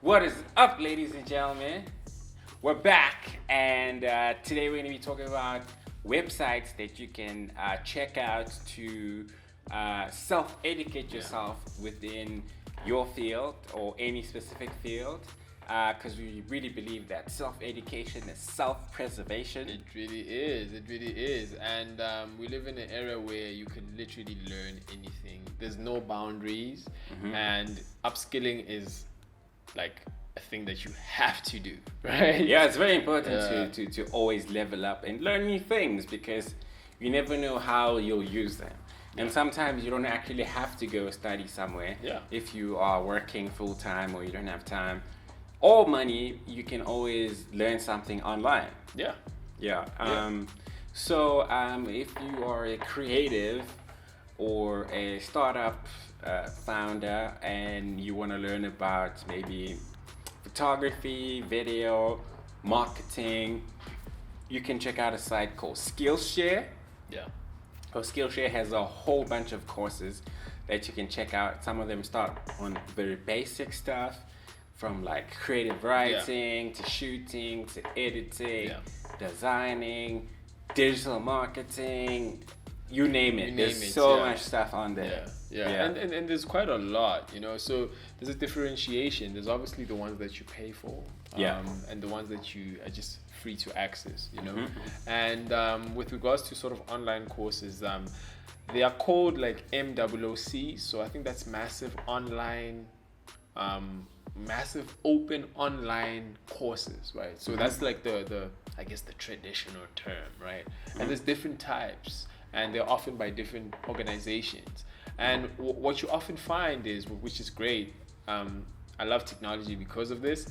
What is up, ladies and gentlemen? We're back, and today we're going to be talking about websites that you can check out to self-educate yourself within your field or any specific field, because we really believe that self-education is self-preservation. It really is. And we live in an era where you can literally learn anything. There's no boundaries, and upskilling is like a thing that you have to do, right? Yeah, it's very important to always level up and learn new things, because you never know how you'll use them. And sometimes you don't actually have to go study somewhere. If you are working full time or you don't have time or money, you can always learn something online. So if you are a creative or a startup founder and you want to learn about maybe photography, video, marketing, you can check out a site called Skillshare. So Skillshare has a whole bunch of courses that you can check out. Some of them start on very basic stuff, from like creative writing to shooting to editing, designing, digital marketing, you name it. There's so much stuff on there. And there's quite a lot, so there's a differentiation. There's obviously the ones that you pay for, and the ones that you are just free to access, And with regards to sort of online courses, they are called like MOOC, so I think that's massive open online courses, right? So that's like the I guess the traditional term, right? And there's different types, and they're often by different organizations. And what you often find is, which is great, I love technology because of this,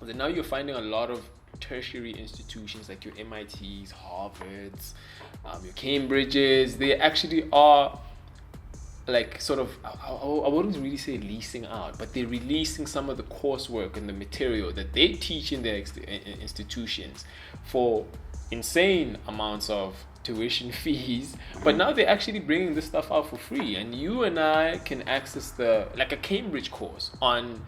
that now you're finding a lot of tertiary institutions like your MITs, Harvards, your Cambridges. They actually are like sort of, I wouldn't really say leasing out, but they're releasing some of the coursework and the material that they teach in their institutions for insane amounts of tuition fees, but now they're actually bringing this stuff out for free, and you and I can access like a Cambridge course on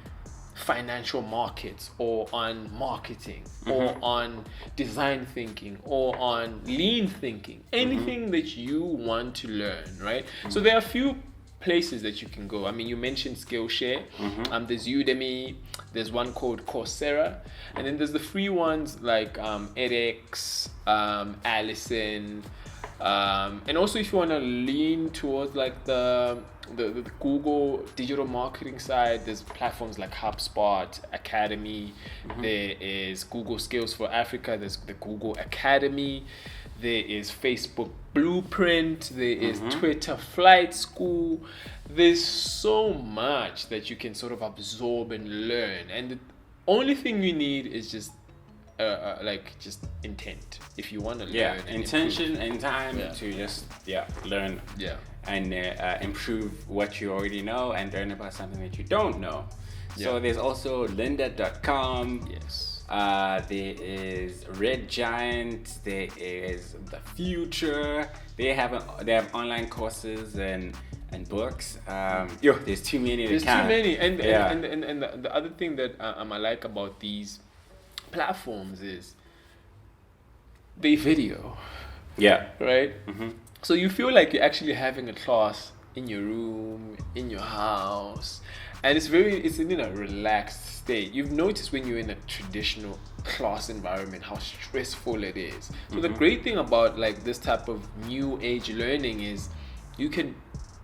financial markets, or on marketing, or on design thinking, or on lean thinking, anything that you want to learn, right? So there are a few places that you can go. I mean, you mentioned Skillshare, there's Udemy, there's one called Coursera, and then there's the free ones like edX, Allison, and also if you want to lean towards like the Google digital marketing side, there's platforms like HubSpot, Academy, there is Google Skills for Africa, there's the Google Academy, there is Facebook Blueprint, there is Twitter Flight School. There's so much that you can sort of absorb and learn, and the only thing you need is just just intent. If you want to learn, intention and time to just learn and improve what you already know and learn about something that you don't know. So there's also lynda.com. There is Red Giant, there is The Future. They have online courses and books. There's too many to count. And the other thing that I like about these platforms is they video. Right? So you feel like you're actually having a class in your room, in your house, and it's in a relaxed state. You've noticed when you're in a traditional class environment how stressful it is. So the great thing about like this type of new age learning is you can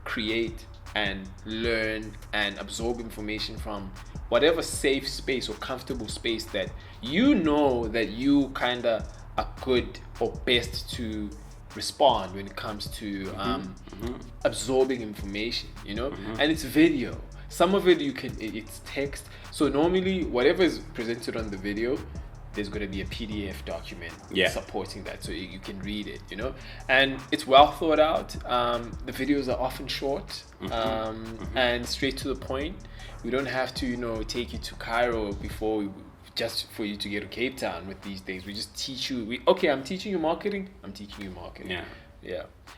create and learn and absorb information from whatever safe space or comfortable space that you know that you kind of are good or best to respond when it comes to absorbing information, and it's video. Some of it it's text. So normally whatever is presented on the video, there's going to be a PDF document supporting that, so you can read it, and it's well thought out. The videos are often short and straight to the point. We don't have to take you to Cairo just for you to get to Cape Town with these things. We just teach you. I'm teaching you marketing.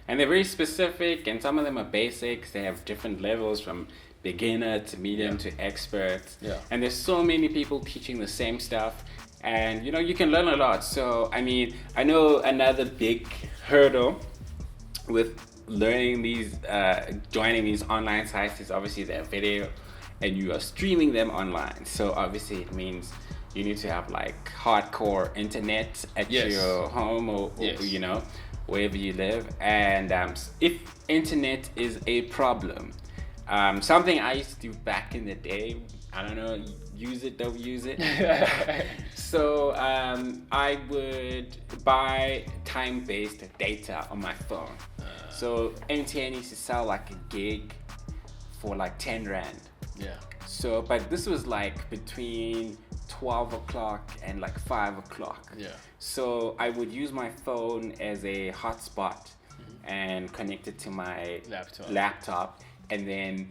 And they're very specific, and some of them are basics. They have different levels from beginner to medium to expert. Yeah. And there's so many people teaching the same stuff, and you can learn a lot. So I mean, I know another big hurdle with learning these, joining these online sites is obviously their video, and you are streaming them online. So obviously it means you need to have like hardcore internet at your home or wherever you live. And if internet is a problem, something I used to do back in the day, I don't know, use it, don't use it. So I would buy time-based data on my phone. So MTN used to sell like a gig for like 10 Rand. Yeah. So, but this was like between 12 o'clock and like 5 o'clock. Yeah. So I would use my phone as a hotspot and connect it to my laptop. And then,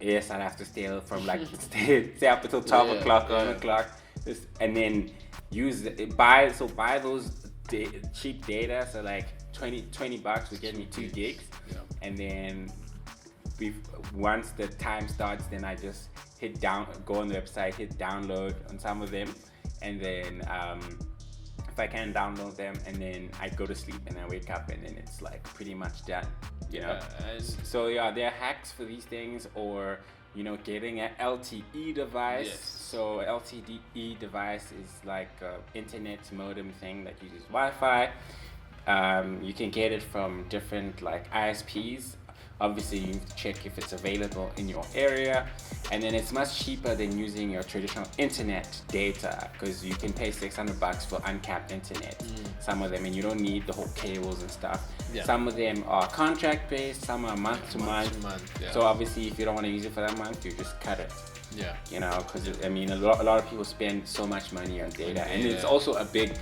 yes, I'd have to stay from like stay up until 12 o'clock, 1 o'clock. And then buy those cheap data. So like $20 would get me 2 gigs. Yeah. And then once the time starts, then I just go on the website, hit download on some of them, and then if I can download them, and then I go to sleep and I wake up and then it's like pretty much done, So yeah, there are hacks for these things, or getting an LTE device. Yes. So LTE device is like a internet modem thing that uses Wi-Fi. You can get it from different like ISPs. Obviously, you need to check if it's available in your area, and then it's much cheaper than using your traditional internet data, because you can pay $600 for uncapped internet. Some of them, and you don't need the whole cables and stuff. Yeah. Some of them are contract based, some are month to month. Yeah. So obviously, if you don't want to use it for that month, you just cut it. Yeah. Because I mean, a lot of people spend so much money on data, and it's also a big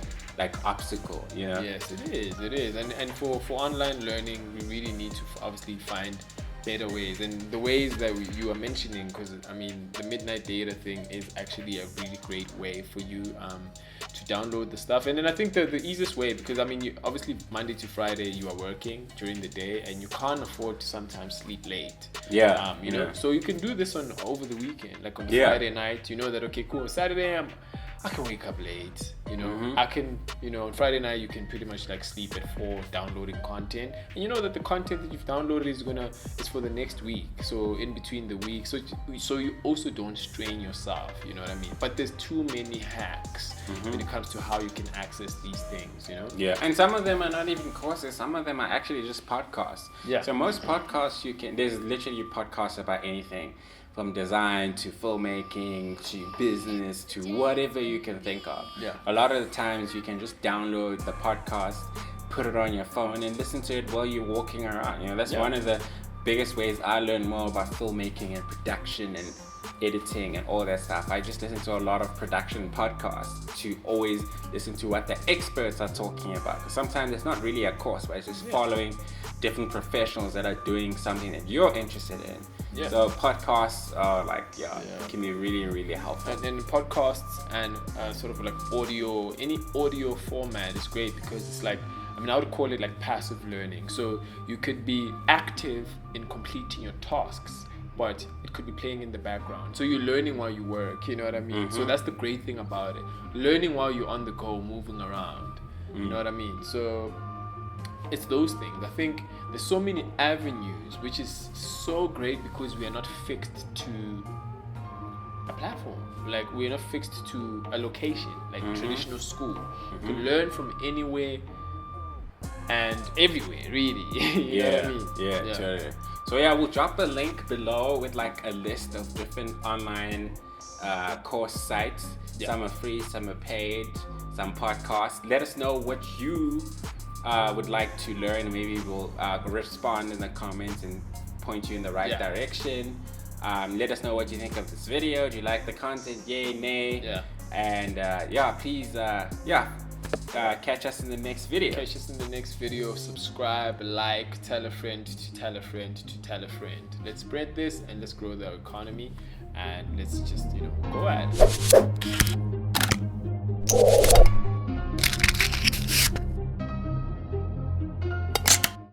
obstacle. Yes, it is, and for online learning, we really need to obviously find better ways, and the ways that you are mentioning, because I mean, the midnight data thing is actually a really great way for you to download the stuff. And then I think the easiest way, because I mean, you obviously Monday to Friday you are working during the day, and you can't afford to sometimes sleep late. So you can do this over the weekend, like on Friday night. You know that, okay, cool, Saturday I can wake up late, I can, on Friday night you can pretty much like sleep at 4 downloading content, and you know that the content that you've downloaded is for the next week, so in between the week, so you also don't strain yourself, you know what I mean? But there's too many hacks when it comes to how you can access these things, Yeah, and some of them are not even courses, some of them are actually just podcasts. Yeah. So most podcasts there's literally podcasts about anything, from design to filmmaking to business to whatever you can think of. Yeah. A lot of the times you can just download the podcast, put it on your phone, and listen to it while you're walking around. That's one of the biggest ways I learned more about filmmaking and production and editing and all that stuff. I just listen to a lot of production podcasts to always listen to what the experts are talking about. Because sometimes it's not really a course, but it's just following different professionals that are doing something that you're interested in. Yeah. So podcasts are can be really, really helpful. And then podcasts and sort of like audio, any audio format is great, because it's like, I would call it like passive learning. So you could be active in completing your tasks, but it could be playing in the background. So you're learning while you work, you know what I mean? So that's the great thing about it. Learning while you're on the go, moving around, you know what I mean? So it's those things. I think there's so many avenues, which is so great, because we are not fixed to a platform. Like, we're not fixed to a location, like traditional school. You can learn from anywhere and everywhere, really. You know what I mean? Yeah, totally. So we'll drop a link below with like a list of different online course sites. Some are free, some are paid, some podcasts. Let us know what you would like to learn. Maybe we'll respond in the comments and point you in the right direction. Let us know what you think of this video. Do you like the content? Yay, nay? Yeah. And please catch us in the next video. Subscribe, like, tell a friend to tell a friend to tell a friend. Let's spread this and let's grow the economy, and let's just go at it.